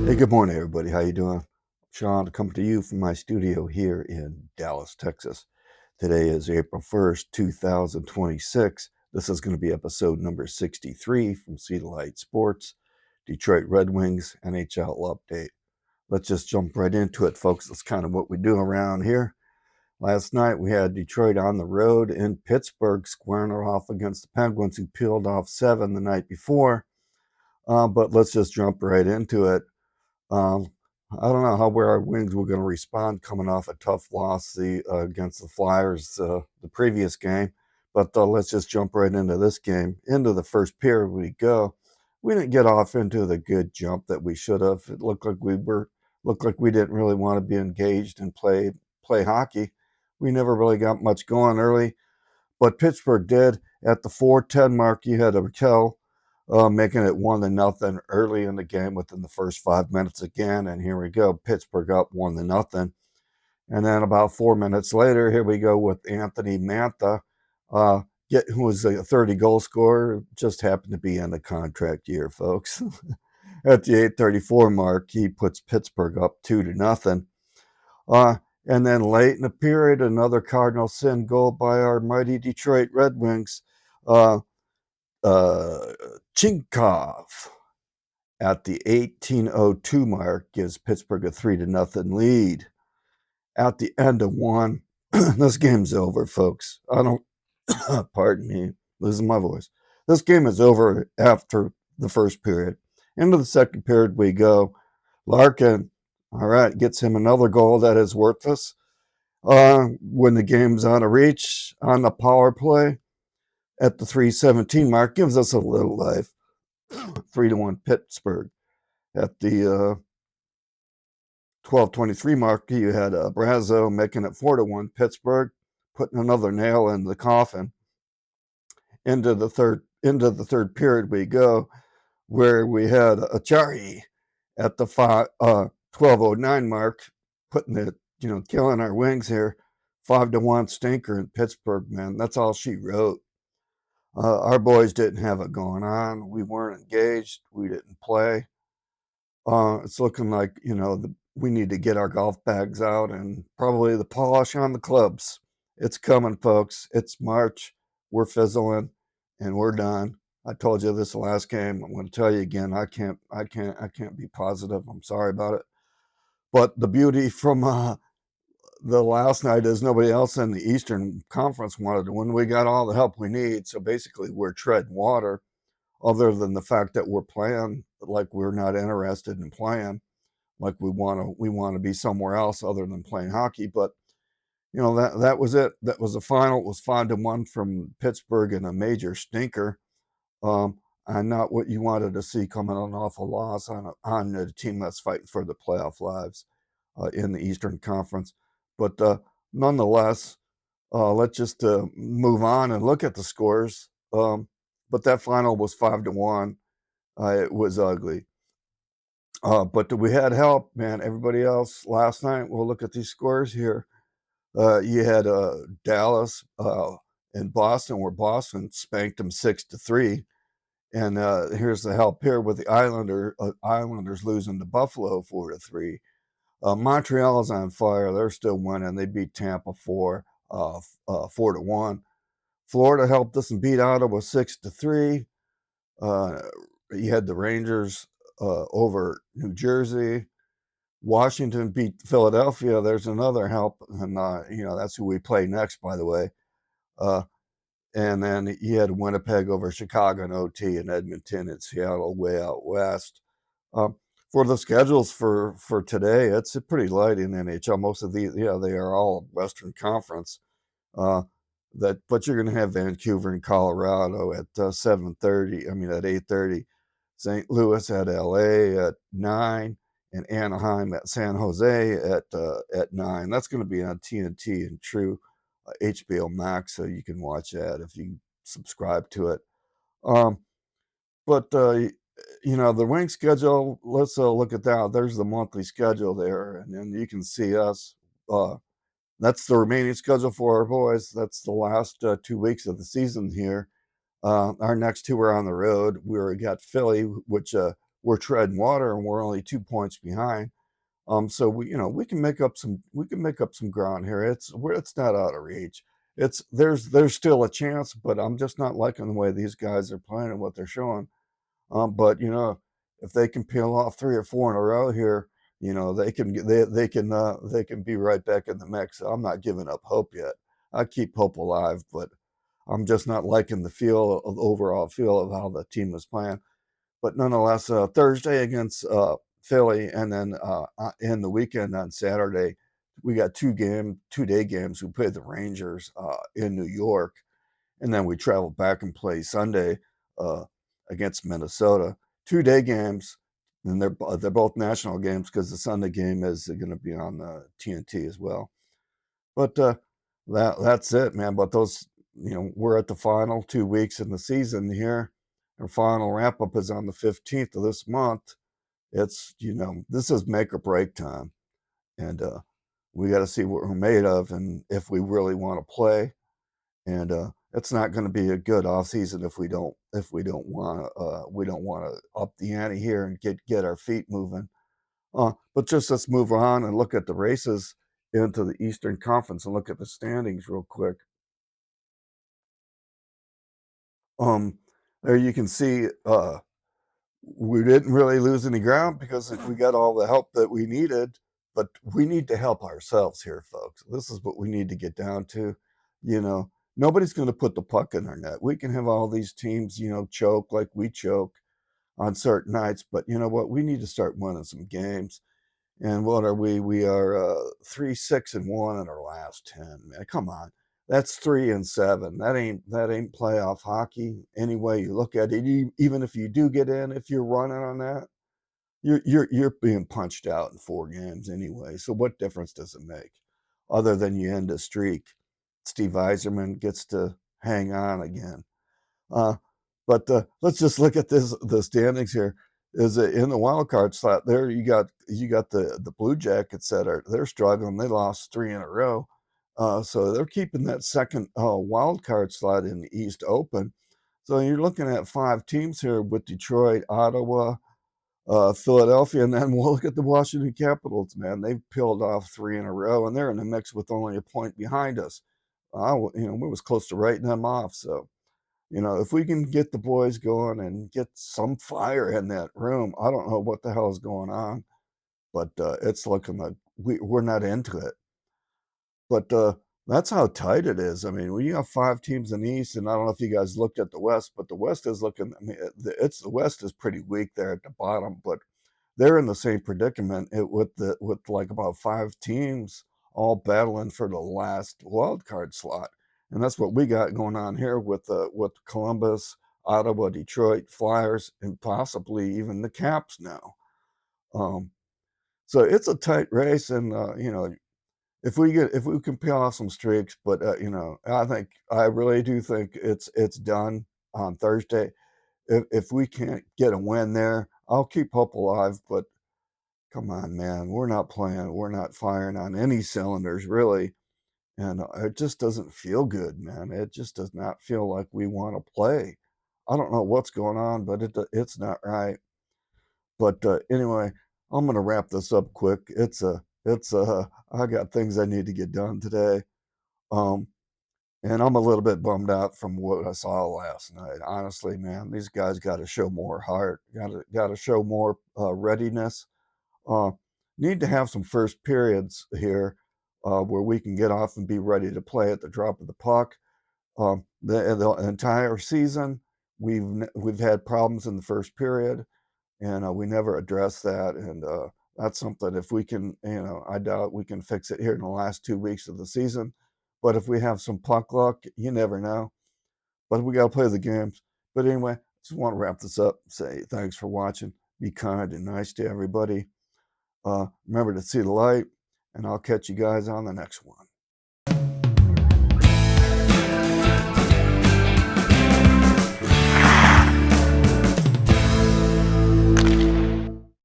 Hey, good morning, everybody. How you doing? Sean, coming to you from my studio here in Dallas, Texas. Today is April 1st, 2026. This is going to be episode number 63 from Sea to Light Sports, Detroit Red Wings NHL update. Let's just jump right into it, folks. That's kind of what we do around here. Last night, we had Detroit on the road in Pittsburgh, squaring her off against the Penguins, who peeled off 7 the night before. But let's just jump right into it. Um, I don't know how our Wings were going to respond coming off a tough loss against the Flyers the previous game, but let's just jump right into this game. Into the first period we go. We didn't get off into the good jump that we should have. It looked like we didn't really want to be engaged and play hockey. We never really got much going early, but Pittsburgh did. At the 4:10 mark, you had a Raquel making it 1-0 early in the game within the first 5 minutes again. And here we go, Pittsburgh up 1-0. And then about 4 minutes later, here we go with Anthony Mantha, who was a 30-goal scorer, just happened to be in the contract year, folks. At the 8:34 mark, he puts Pittsburgh up 2-0. And then late in the period, another Cardinal sin goal by our mighty Detroit Red Wings. Chinkov at the 18:02 mark gives Pittsburgh a 3-0 lead. At the end of one, this game's over, folks. Pardon me, losing my voice. This game is over after the first period. Into the second period we go. Larkin, all right, gets him another goal that is worthless. When the game's out of reach on the power play, at the 3:17 mark, gives us a little life. 3-1 Pittsburgh. At the 12:23 mark, you had Brazo making it 4-1 Pittsburgh, putting another nail in the coffin. Into the third period we go, where we had Achari at the 12:09 mark, putting it, killing our Wings here. 5-1 stinker in Pittsburgh, man. That's all she wrote. Our boys didn't have it going on. We weren't engaged. We didn't play. It's looking like, we need to get our golf bags out and probably the polish on the clubs. It's coming, folks. It's March. We're fizzling and we're done. I told you this last game. I'm going to tell you again. I can't be positive. I'm sorry about it. But the beauty from the last night is nobody else in the Eastern Conference wanted to win. We got all the help we need. So basically, we're treading water, other than the fact that we're playing like we're not interested in playing, like we want to be somewhere else other than playing hockey. But that was it. That was the final. It was 5-1 from Pittsburgh in a major stinker. And not what you wanted to see coming off a loss on a team that's fighting for the playoff lives in the Eastern Conference. But nonetheless, let's just move on and look at the scores. But that final was 5-1. It was ugly. But we had help, man. Everybody else last night, we'll look at these scores here. You had Dallas and Boston, where Boston spanked them 6-3. And here's the help here with the Islanders losing to Buffalo 4-3. Montreal's on fire. They're still winning. They beat Tampa 4-1. Florida helped us and beat Ottawa 6-3. You had the Rangers over New Jersey. Washington beat Philadelphia. There's another help. And, that's who we play next, by the way. And then you had Winnipeg over Chicago in OT, and Edmonton and Seattle way out west. For the schedules for today, it's pretty light in NHL. Most of these, they are all Western Conference. But you're going to have Vancouver and Colorado at 7:30. At 8:30. St. Louis at LA at 9, and Anaheim at San Jose at 9. That's going to be on TNT and True HBO Max, so you can watch that if you subscribe to it. But the Wing schedule, let's look at that. There's the monthly schedule there, and then you can see us. That's the remaining schedule for our boys. That's the last 2 weeks of the season here. Our next two are on the road. We got Philly, which we're we're treading water and we're only 2 points behind. So we can make up some ground here. It's not out of reach. There's still a chance, but I'm just not liking the way these guys are playing and what they're showing. But if they can peel off 3 or 4 in a row here, they can be right back in the mix. I'm not giving up hope yet. I keep hope alive, but I'm just not liking the overall feel of how the team is playing. But nonetheless, Thursday against Philly, and then in the weekend on Saturday, we got 2-day games. We played the Rangers in New York, and then we traveled back and play Sunday uh, against Minnesota. 2-day games, and they're both national games because the Sunday game is going to be on TNT as well. But that's it, man. But we're at the final 2 weeks in the season here. Our final wrap up is on the 15th of this month. This is make or break time, and we got to see what we're made of and if we really want to play. And it's not going to be a good off season if we don't want to up the ante here and get our feet moving. But just let's move on and look at the races into the Eastern Conference and look at the standings real quick. Um, there you can see we didn't really lose any ground because we got all the help that we needed, but we need to help ourselves here, folks. This is what we need to get down to. Nobody's going to put the puck in our net. We can have all these teams, choke like we choke on certain nights, but you know what? We need to start winning some games. And what are we? We are 3-6-1 in our last 10. Man, come on, that's 3-7. That ain't playoff hockey. Any way you look at it, even if you do get in, if you're running on that, you're being punched out in 4 games anyway. So what difference does it make, other than you end a streak? Steve Yzerman gets to hang on again. Uh, but let's just look at the standings here. Is in the wild card slot there? You got the Blue Jackets they're struggling. They lost 3 in a row, so they're keeping that second wild card slot in the East open. So you're looking at 5 teams here with Detroit, Ottawa, Philadelphia, and then we'll look at the Washington Capitals. Man, they've peeled off 3 in a row, and they're in the mix with only a point behind us. We was close to writing them off. So if we can get the boys going and get some fire in that room, I don't know what the hell is going on, but it's looking like we're not into it. But that's how tight it is. I mean, when you have 5 teams in the East, and I don't know if you guys looked at the West, but the West is looking. I mean, the West is pretty weak there at the bottom, but they're in the same predicament with like about 5 teams all battling for the last wild card slot. And that's what we got going on here with Columbus, Ottawa, Detroit, Flyers, and possibly even the Caps now. So it's a tight race, and if we can peel off some streaks, but I really do think it's done on Thursday. If we can't get a win there, I'll keep hope alive. But come on, man, we're not firing on any cylinders really. And it just doesn't feel good, man. It just does not feel like we want to play. I don't know what's going on, but it's not right. But anyway, I'm gonna wrap this up quick. I got things I need to get done today. Um, and I'm a little bit bummed out from what I saw last night. Honestly, man, these guys got to show more heart. Got to show more readiness. Uh, Need to have some first periods here where we can get off and be ready to play at the drop of the puck. The entire season, we've had problems in the first period, and we never addressed that. And that's something, if we can, I doubt we can fix it here in the last 2 weeks of the season. But if we have some puck luck, you never know. But we got to play the games. But anyway, just want to wrap this up. Say thanks for watching. Be kind and nice to everybody. Remember to see the light, and I'll catch you guys on the next one.